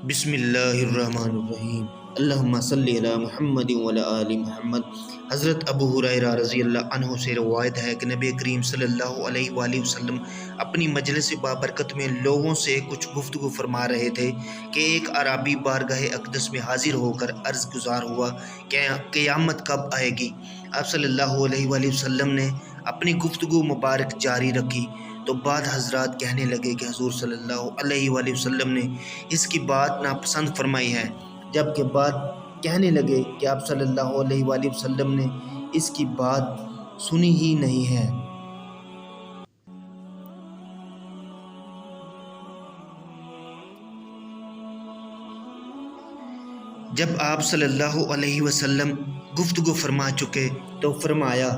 بسم اللہ الرحمن الرحیم۔ اللہم صلی علی محمد وعلی آل محمد۔ حضرت ابو ہریرہ رضی اللہ عنہ سے روایت ہے کہ نبی کریم صلی اللہ علیہ وآلہ وسلم اپنی مجلس بابرکت میں لوگوں سے کچھ گفتگو فرما رہے تھے کہ ایک اعرابی بارگاہ اقدس میں حاضر ہو کر عرض گزار ہوا کہ قیامت کب آئے گی۔ آپ صلی اللہ علیہ وآلہ وسلم نے اپنی گفتگو مبارک جاری رکھی تو بعض حضرات کہنے لگے کہ حضور صلی اللہ علیہ وآلہ وسلم نے اس کی بات ناپسند فرمائی ہے، جبکہ بعض کہنے لگے کہ آپ صلی اللہ علیہ وآلہ وسلم نے اس کی بات سنی ہی نہیں ہے۔ جب آپ صلی اللہ علیہ وسلم گفتگو فرما چکے تو فرمایا،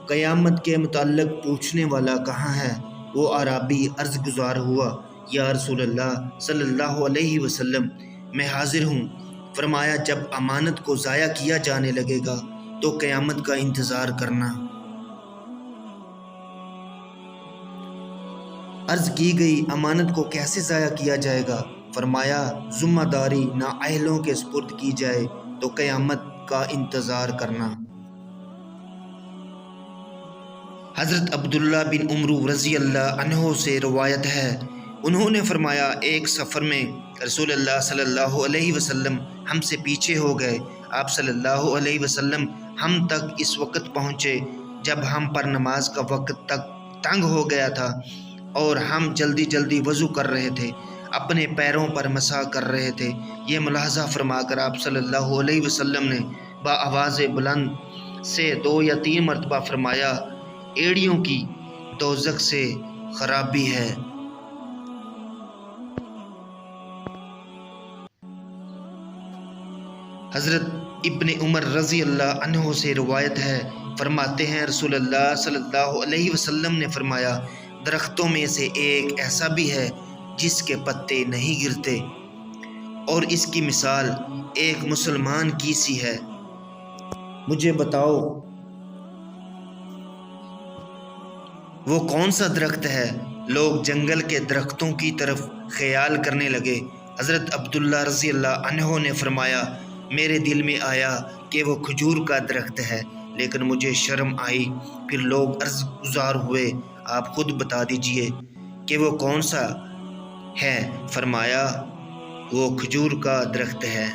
قیامت کے متعلق پوچھنے والا کہاں ہے؟ وہ اعرابی عرض گزار ہوا، یا رسول اللہ صلی اللہ علیہ وسلم، میں حاضر ہوں۔ فرمایا، جب امانت کو ضائع کیا جانے لگے گا تو قیامت کا انتظار کرنا۔ عرض کی گئی، امانت کو کیسے ضائع کیا جائے گا؟ فرمایا، ذمہ داری نااہلوں کے سپرد کی جائے تو قیامت کا انتظار کرنا۔ حضرت عبداللہ بن عمرو رضی اللہ عنہ سے روایت ہے، انہوں نے فرمایا، ایک سفر میں رسول اللہ صلی اللہ علیہ وسلم ہم سے پیچھے ہو گئے۔ آپ صلی اللہ علیہ وسلم ہم تک اس وقت پہنچے جب ہم پر نماز کا وقت تک تنگ ہو گیا تھا اور ہم جلدی جلدی وضو کر رہے تھے، اپنے پیروں پر مسح کر رہے تھے۔ یہ ملاحظہ فرما کر آپ صلی اللہ علیہ وسلم نے بآواز بلند سے 2 یا 3 مرتبہ فرمایا، ایڑیوں کی دوزخ سے خرابی ہے۔ حضرت ابن عمر رضی اللہ عنہ سے روایت ہے، فرماتے ہیں رسول اللہ صلی اللہ علیہ وسلم نے فرمایا، درختوں میں سے ایک ایسا بھی ہے جس کے پتے نہیں گرتے، اور اس کی مثال ایک مسلمان کی سی ہے۔ مجھے بتاؤ وہ کون سا درخت ہے؟ لوگ جنگل کے درختوں کی طرف خیال کرنے لگے۔ حضرت عبداللہ رضی اللہ عنہ نے فرمایا، میرے دل میں آیا کہ وہ کھجور کا درخت ہے، لیکن مجھے شرم آئی۔ پھر لوگ عرض گزار ہوئے، آپ خود بتا دیجئے کہ وہ کون سا ہے؟ فرمایا، وہ کھجور کا درخت ہے۔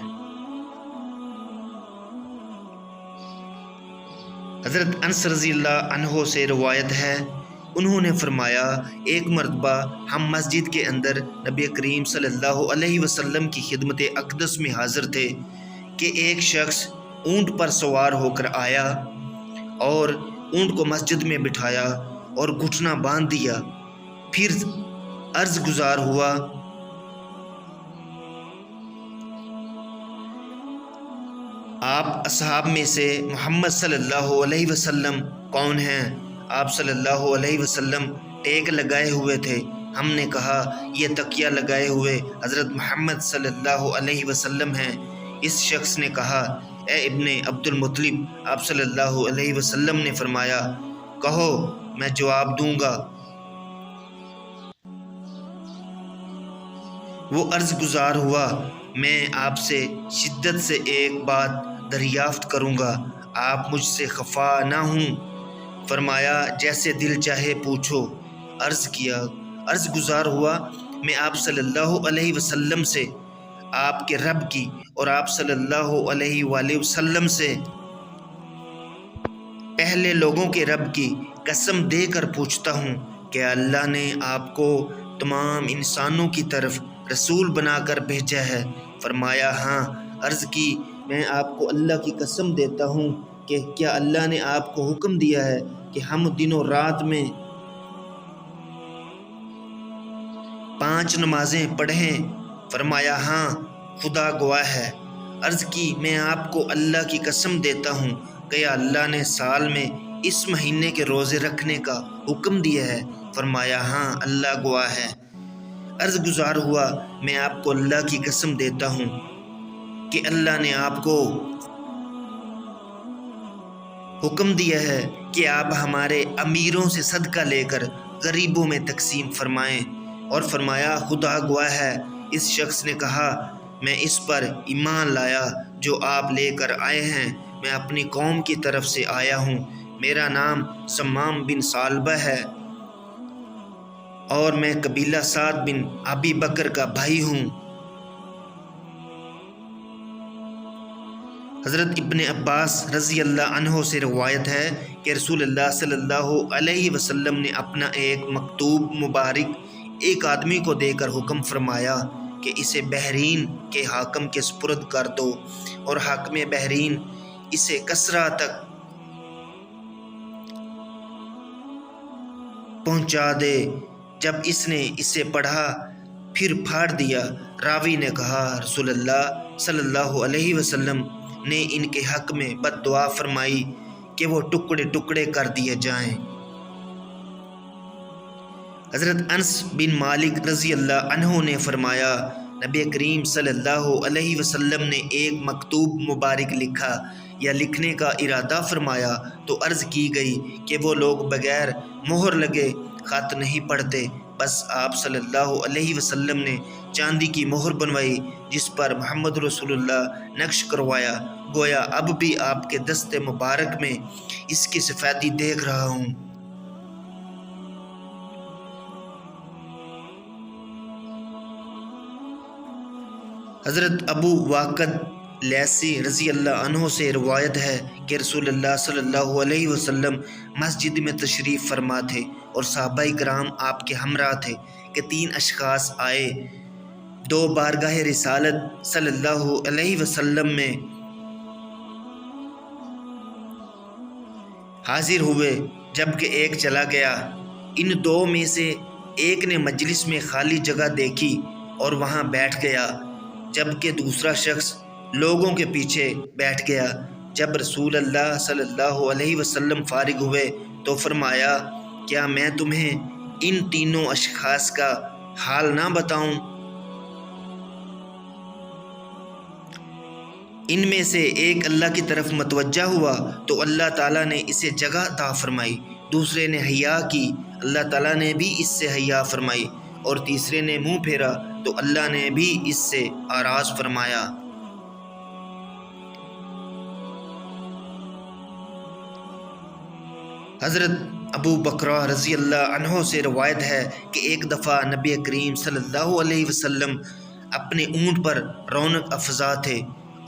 حضرت انس رضی اللہ عنہ سے روایت ہے، انہوں نے فرمایا، ایک مرتبہ ہم مسجد کے اندر نبی کریم صلی اللہ علیہ وسلم کی خدمت اقدس میں حاضر تھے کہ ایک شخص اونٹ پر سوار ہو کر آیا اور اونٹ کو مسجد میں بٹھایا اور گھٹنا باندھ دیا۔ پھر عرض گزار ہوا، آپ اصحاب میں سے محمد صلی اللہ علیہ وسلم کون ہیں؟ آپ صلی اللہ علیہ وسلم ٹیک لگائے ہوئے تھے۔ ہم نے کہا، یہ تکیہ لگائے ہوئے حضرت محمد صلی اللہ علیہ وسلم ہیں۔ اس شخص نے کہا، اے ابن عبد المطلب۔ آپ صلی اللہ علیہ وسلم نے فرمایا، کہو میں جواب دوں گا۔ وہ عرض گزار ہوا، میں آپ سے شدت سے ایک بات دریافت کروں گا، آپ مجھ سے خفا نہ ہوں۔ فرمایا، جیسے دل چاہے پوچھو۔ عرض گزار ہوا، میں آپ صلی اللہ علیہ وسلم سے آپ کے رب کی اور آپ صلی اللہ علیہ وآلہ وسلم سے پہلے لوگوں کے رب کی قسم دے کر پوچھتا ہوں کہ اللہ نے آپ کو تمام انسانوں کی طرف رسول بنا کر بھیجا ہے؟ فرمایا، ہاں۔ عرض کی، میں آپ کو اللہ کی قسم دیتا ہوں کہ کیا اللہ نے آپ کو حکم دیا ہے کہ ہم دن و رات میں 5 نمازیں پڑھیں؟ فرمایا، ہاں، خدا گواہ ہے۔ عرض کی، میں آپ کو اللہ کی قسم دیتا ہوں کہ اللہ نے سال میں اس مہینے کے روزے رکھنے کا حکم دیا ہے؟ فرمایا، ہاں، اللہ گواہ ہے۔ عرض گزار ہوا، میں آپ کو اللہ کی قسم دیتا ہوں کہ اللہ نے آپ کو حکم دیا ہے کہ آپ ہمارے امیروں سے صدقہ لے کر غریبوں میں تقسیم فرمائیں۔ اور فرمایا، خدا گواہ ہے۔ اس شخص نے کہا، میں اس پر ایمان لایا جو آپ لے کر آئے ہیں۔ میں اپنی قوم کی طرف سے آیا ہوں، میرا نام سمام بن ثعلبہ ہے اور میں قبیلہ سعد بن ابی بکر کا بھائی ہوں۔ حضرت ابن عباس رضی اللہ عنہ سے روایت ہے کہ رسول اللہ صلی اللہ علیہ وسلم نے اپنا ایک مکتوب مبارک ایک آدمی کو دے کر حکم فرمایا کہ اسے بحرین کے حاکم کے سپرد کر دو اور حاکم بحرین اسے کسرا تک پہنچا دے۔ جب اس نے اسے پڑھا پھر پھاڑ دیا۔ راوی نے کہا رسول اللہ صلی اللہ علیہ وسلم نے ان کے حق میں بد دعا فرمائی کہ وہ ٹکڑے ٹکڑے کر دیے جائیں۔ حضرت انس بن مالک رضی اللہ عنہ نے فرمایا نبی کریم صلی اللہ علیہ وسلم نے ایک مکتوب مبارک لکھا یا لکھنے کا ارادہ فرمایا تو عرض کی گئی کہ وہ لوگ بغیر مہر لگے خط نہیں پڑھتے، بس آپ صلی اللہ علیہ وسلم نے چاندی کی مہر بنوائی جس پر محمد رسول اللہ نقش کروایا، گویا اب بھی آپ کے دست مبارک میں اس کی سفیدی دیکھ رہا ہوں۔ حضرت ابو واقد لیثی رضی اللہ عنہ سے روایت ہے کہ رسول اللہ صلی اللہ علیہ وسلم مسجد میں تشریف فرما تھے اور صحابہ کرام آپ کے ہمراہ تھے کہ 3 اشخاص آئے، 2 بارگاہ رسالت صلی اللہ علیہ وسلم میں حاضر ہوئے جبکہ ایک چلا گیا۔ ان 2 میں سے ایک نے مجلس میں خالی جگہ دیکھی اور وہاں بیٹھ گیا جبکہ دوسرا شخص لوگوں کے پیچھے بیٹھ گیا۔ جب رسول اللہ صلی اللہ علیہ وسلم فارغ ہوئے تو فرمایا کیا میں تمہیں ان تینوں اشخاص کا حال نہ بتاؤں؟ ان میں سے ایک اللہ کی طرف متوجہ ہوا تو اللہ تعالیٰ نے اسے جگہ عطا فرمائی، دوسرے نے حیا کی، اللہ تعالیٰ نے بھی اس سے حیا فرمائی، اور تیسرے نے منہ پھیرا تو اللہ نے بھی اس سے آراز فرمایا۔ حضرت ابو بکرہ رضی اللہ عنہ سے روایت ہے کہ ایک دفعہ نبی کریم صلی اللہ علیہ وسلم اپنے اونٹ پر رونق افزا تھے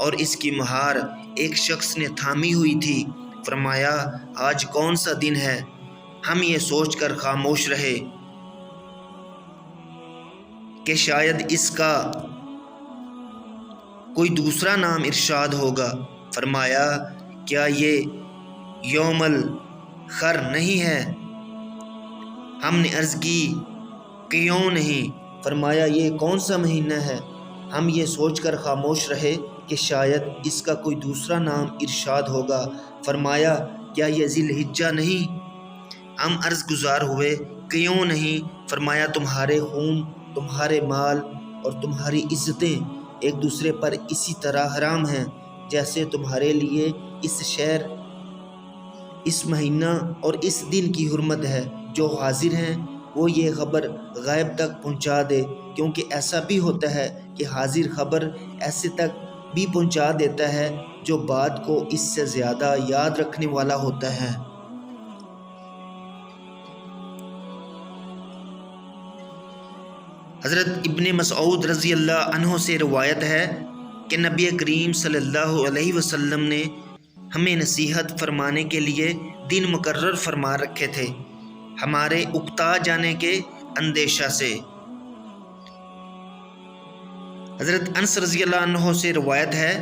اور اس کی مہار ایک شخص نے تھامی ہوئی تھی۔ فرمایا آج کون سا دن ہے؟ ہم یہ سوچ کر خاموش رہے کہ شاید اس کا کوئی دوسرا نام ارشاد ہوگا۔ فرمایا کیا یہ یوم الخر نہیں ہے؟ ہم نے عرض کی کیوں نہیں؟ فرمایا یہ کون سا مہینہ ہے؟ ہم یہ سوچ کر خاموش رہے کہ شاید اس کا کوئی دوسرا نام ارشاد ہوگا۔ فرمایا کیا یہ ذی الحجہ نہیں؟ ہم عرض گزار ہوئے کیوں نہیں؟ فرمایا تمہارے خون، تمہارے مال اور تمہاری عزتیں ایک دوسرے پر اسی طرح حرام ہیں جیسے تمہارے لیے اس شہر، اس مہینہ اور اس دن کی حرمت ہے۔ جو حاضر ہیں وہ یہ خبر غائب تک پہنچا دے، کیونکہ ایسا بھی ہوتا ہے کہ حاضر خبر ایسے تک بھی پہنچا دیتا ہے جو بات کو اس سے زیادہ یاد رکھنے والا ہوتا ہے۔ حضرت ابن مسعود رضی اللہ عنہ سے روایت ہے کہ نبی کریم صلی اللہ علیہ وسلم نے ہمیں نصیحت فرمانے کے لیے دن مقرر فرما رکھے تھے ہمارے اکتا جانے کے اندیشہ سے۔ حضرت انس رضی اللہ عنہ سے روایت ہے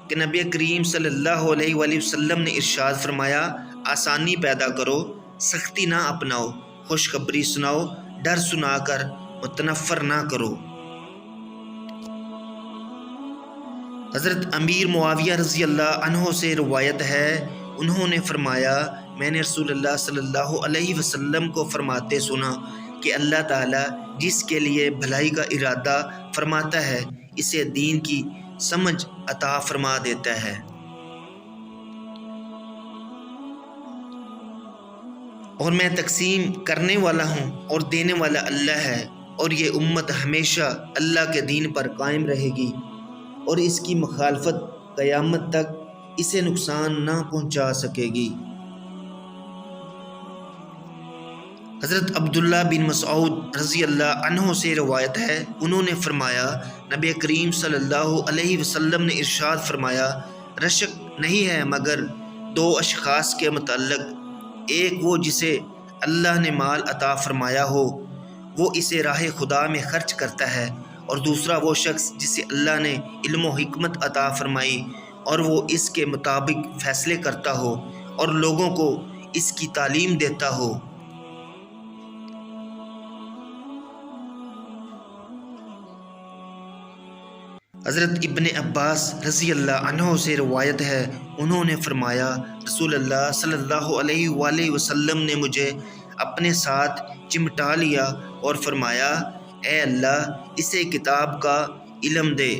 کہ نبی کریم صلی اللہ علیہ وآلہ وسلم نے ارشاد فرمایا آسانی پیدا کرو، سختی نہ اپناؤ، خوشخبری سناؤ، ڈر سنا کر متنفر نہ کرو۔ حضرت امیر معاویہ رضی اللہ عنہ سے روایت ہے انہوں نے فرمایا میں نے رسول اللہ صلی اللہ علیہ وسلم کو فرماتے سنا کہ اللہ تعالیٰ جس کے لیے بھلائی کا ارادہ فرماتا ہے اسے دین کی سمجھ عطا فرما دیتا ہے۔ اور میں تقسیم کرنے والا ہوں اور دینے والا اللہ ہے، اور یہ امت ہمیشہ اللہ کے دین پر قائم رہے گی۔ اور اس کی مخالفت قیامت تک اسے نقصان نہ پہنچا سکے گی۔ حضرت عبداللہ بن مسعود رضی اللہ عنہ سے روایت ہے، انہوں نے فرمایا نبی کریم صلی اللہ علیہ وسلم نے ارشاد فرمایا، رشک نہیں ہے مگر دو اشخاص کے متعلق، ایک وہ جسے اللہ نے مال عطا فرمایا ہو، وہ اسے راہ خدا میں خرچ کرتا ہے، اور دوسرا وہ شخص جسے اللہ نے علم و حکمت عطا فرمائی اور وہ اس کے مطابق فیصلے کرتا ہو اور لوگوں کو اس کی تعلیم دیتا ہو۔ حضرت ابن عباس رضی اللہ عنہ سے روایت ہے، انہوں نے فرمایا رسول اللہ صلی اللہ علیہ وآلہ وسلم نے مجھے اپنے ساتھ چمٹا لیا اور فرمایا، اے اللہ اسے کتاب کا علم دے۔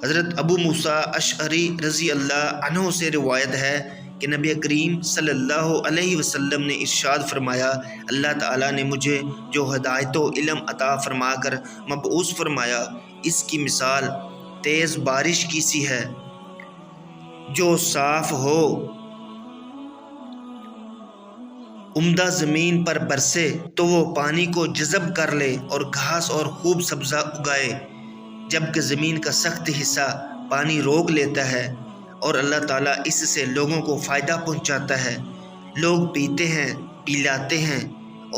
حضرت ابو موسیٰ اشعری رضی اللہ عنہ سے روایت ہے کہ نبی کریم صلی اللہ علیہ وسلم نے ارشاد فرمایا، اللہ تعالیٰ نے مجھے جو ہدایت و علم عطا فرما کر مبعوث فرمایا، اس کی مثال تیز بارش کی سی ہے جو صاف ہو، عمدہ زمین پر برسے تو وہ پانی کو جذب کر لے اور گھاس اور خوب سبزہ اگائے، جبکہ زمین کا سخت حصہ پانی روک لیتا ہے، اور اللہ تعالیٰ اس سے لوگوں کو فائدہ پہنچاتا ہے، لوگ پیتے ہیں، پلاتے ہیں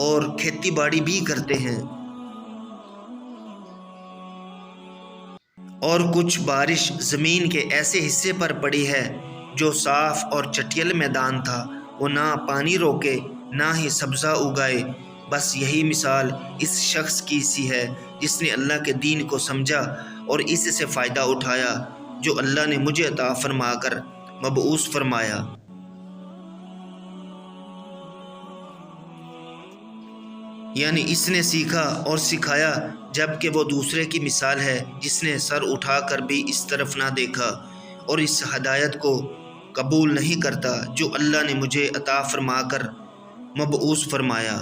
اور کھیتی باڑی بھی کرتے ہیں۔ اور کچھ بارش زمین کے ایسے حصے پر پڑی ہے جو صاف اور چٹیل میدان تھا، وہ نہ پانی روکے نہ ہی سبزہ اگائے، بس یہی مثال اس شخص کی سی ہے جس نے اللہ کے دین کو سمجھا اور اس سے فائدہ اٹھایا جو اللہ نے مجھے عطا فرما کر مبعوث فرمایا۔ یعنی اس نے سیکھا اور سکھایا، جبکہ وہ دوسرے کی مثال ہے جس نے سر اٹھا کر بھی اس طرف نہ دیکھا اور اس ہدایت کو قبول نہیں کرتا جو اللہ نے مجھے عطا فرما کر مبعوث فرمایا۔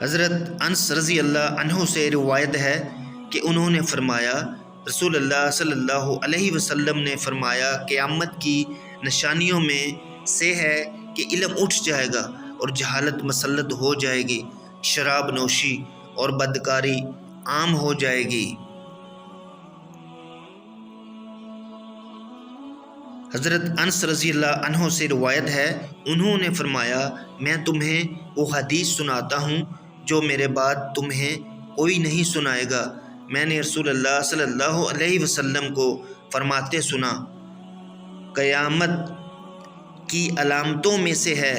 حضرت انس رضی اللہ عنہ سے روایت ہے کہ انہوں نے فرمایا رسول اللہ صلی اللہ علیہ وسلم نے فرمایا، قیامت کی نشانیوں میں سے ہے کہ علم اٹھ جائے گا اور جہالت مسلط ہو جائے گی، شراب نوشی اور بدکاری عام ہو جائے گی۔ حضرت انس رضی اللہ عنہ سے روایت ہے، انہوں نے فرمایا میں تمہیں وہ حدیث سناتا ہوں جو میرے بعد تمہیں کوئی نہیں سنائے گا۔ میں نے رسول اللہ صلی اللہ علیہ وسلم کو فرماتے سنا، قیامت کی علامتوں میں سے ہے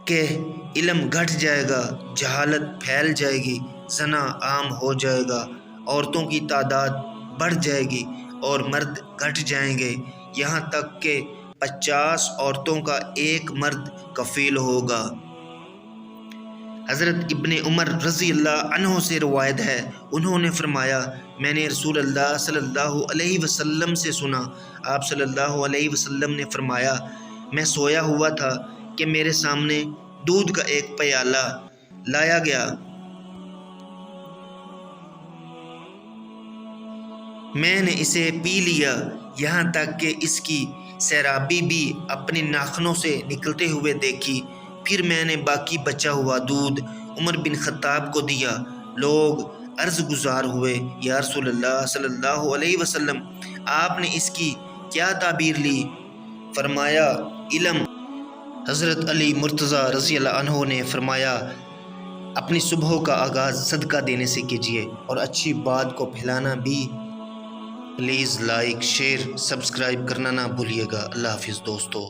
کہ علم گھٹ جائے گا، جہالت پھیل جائے گی، زنا عام ہو جائے گا، عورتوں کی تعداد بڑھ جائے گی اور مرد گھٹ جائیں گے، یہاں تک کہ 50 عورتوں کا ایک مرد کفیل ہوگا۔ حضرت ابن عمر رضی اللہ عنہ سے روایت ہے، انہوں نے فرمایا میں نے رسول اللہ صلی اللہ علیہ وسلم سے سنا، آپ صلی اللہ علیہ وسلم نے فرمایا میں سویا ہوا تھا کہ میرے سامنے دودھ کا ایک پیالہ لایا گیا، میں نے اسے پی لیا یہاں تک کہ اس کی سیرابی بھی اپنے ناخنوں سے نکلتے ہوئے دیکھی، پھر میں نے باقی بچا ہوا دودھ عمر بن خطاب کو دیا۔ لوگ عرض گزار ہوئے، یا رسول اللہ صلی اللہ علیہ وسلم آپ نے اس کی کیا تعبیر لی؟ فرمایا علم۔ حضرت علی مرتضیٰ رضی اللہ عنہ نے فرمایا اپنی صبح کا آغاز صدقہ دینے سے کیجیے اور اچھی بات کو پھیلانا بھی۔ پلیز لائک، شیئر، سبسکرائب کرنا نہ بھولیے گا۔ اللہ حافظ دوستو۔